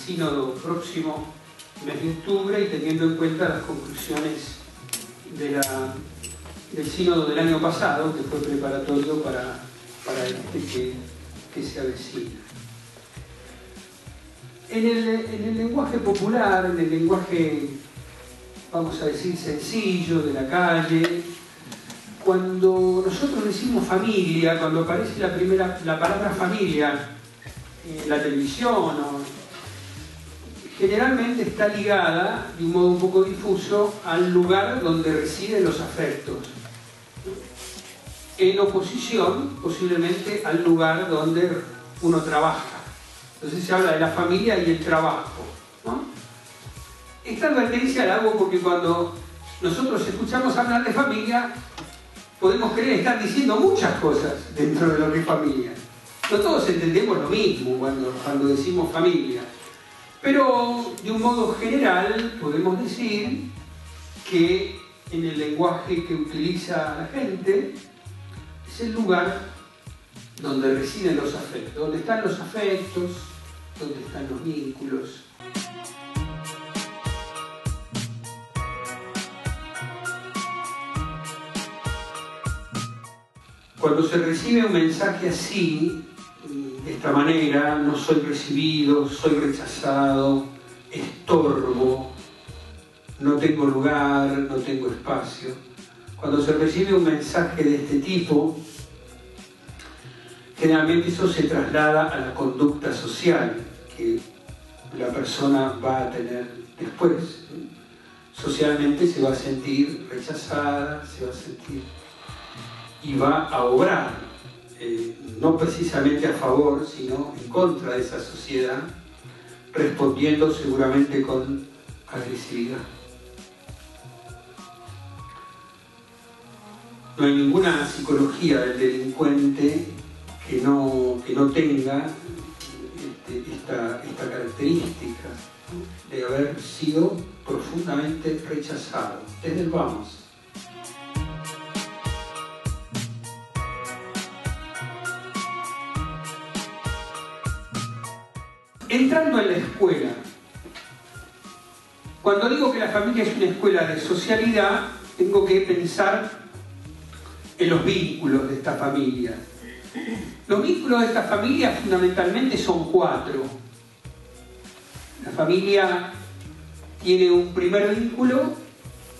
sínodo próximo mes de octubre y teniendo en cuenta las conclusiones del sínodo del año pasado, que fue preparatorio para este que se avecina. En el lenguaje popular, en el lenguaje, vamos a decir, sencillo, de la calle, cuando nosotros decimos familia, cuando aparece la palabra familia en la televisión, generalmente está ligada, de un modo un poco difuso, al lugar donde residen los afectos, en oposición, posiblemente, al lugar donde uno trabaja. Entonces se habla de la familia y el trabajo, ¿no? Esta advertencia la hago porque cuando nosotros escuchamos hablar de familia, podemos creer que están diciendo muchas cosas dentro de lo que es familia. No todos entendemos lo mismo cuando decimos familia. Pero de un modo general podemos decir que en el lenguaje que utiliza la gente es el lugar donde residen los afectos, donde están los afectos, donde están los vínculos. Cuando se recibe un mensaje así, de esta manera, no soy recibido, soy rechazado, estorbo, no tengo lugar, no tengo espacio. Cuando se recibe un mensaje de este tipo, generalmente eso se traslada a la conducta social que la persona va a tener después. Socialmente se va a sentir rechazada, se va a sentir y va a obrar, no precisamente a favor, sino en contra de esa sociedad, respondiendo seguramente con agresividad. No hay ninguna psicología del delincuente que no tenga esta característica de haber sido profundamente rechazado desde el vamos. Entrando en la escuela, cuando digo que la familia es una escuela de socialidad, tengo que pensar en los vínculos de esta familia. Los vínculos de esta familia fundamentalmente son 4. La familia tiene un primer vínculo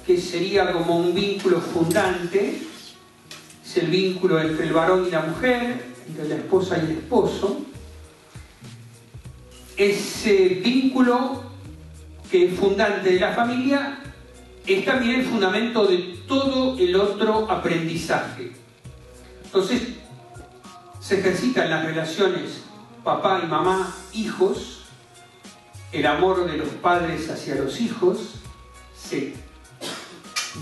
que sería como un vínculo fundante, es el vínculo entre el varón y la mujer, entre la esposa y el esposo. Ese vínculo que es fundante de la familia es también el fundamento de todo el otro aprendizaje. Entonces, se ejercitan las relaciones papá y mamá, hijos, el amor de los padres hacia los hijos se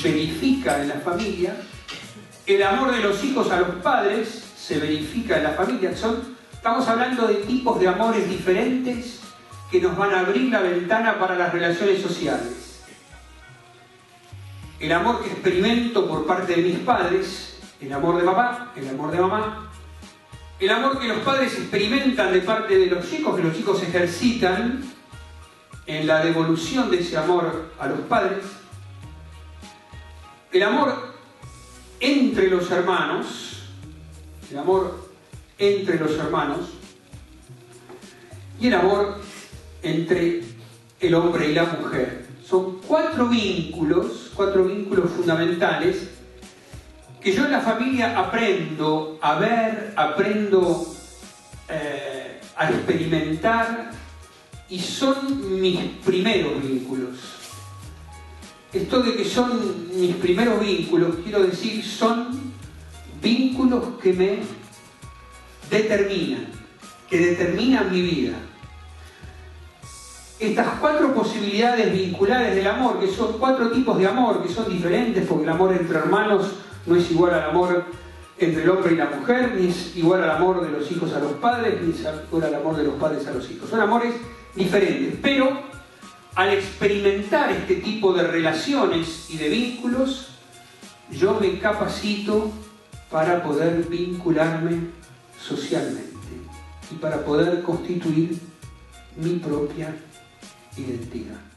verifica en la familia, el amor de los hijos a los padres se verifica en la familia. Estamos hablando de tipos de amores diferentes que nos van a abrir la ventana para las relaciones sociales. El amor que experimento por parte de mis padres, el amor de papá, el amor de mamá, el amor que los padres experimentan de parte de los chicos, que los chicos ejercitan en la devolución de ese amor a los padres, el amor entre los hermanos, el amor entre los hermanos y el amor entre el hombre y la mujer. Son 4 vínculos fundamentales que yo en la familia aprendo a ver, aprendo a experimentar, y son mis primeros vínculos. Esto de que son mis primeros vínculos, quiero decir, son vínculos que me determinan, que determinan mi vida. Estas 4 posibilidades vinculares del amor, que son 4 tipos de amor, que son diferentes, porque el amor entre hermanos no es igual al amor entre el hombre y la mujer, ni es igual al amor de los hijos a los padres, ni es igual al amor de los padres a los hijos. Son amores diferentes, pero al experimentar este tipo de relaciones y de vínculos, yo me capacito para poder vincularme socialmente y para poder constituir mi propia identidad.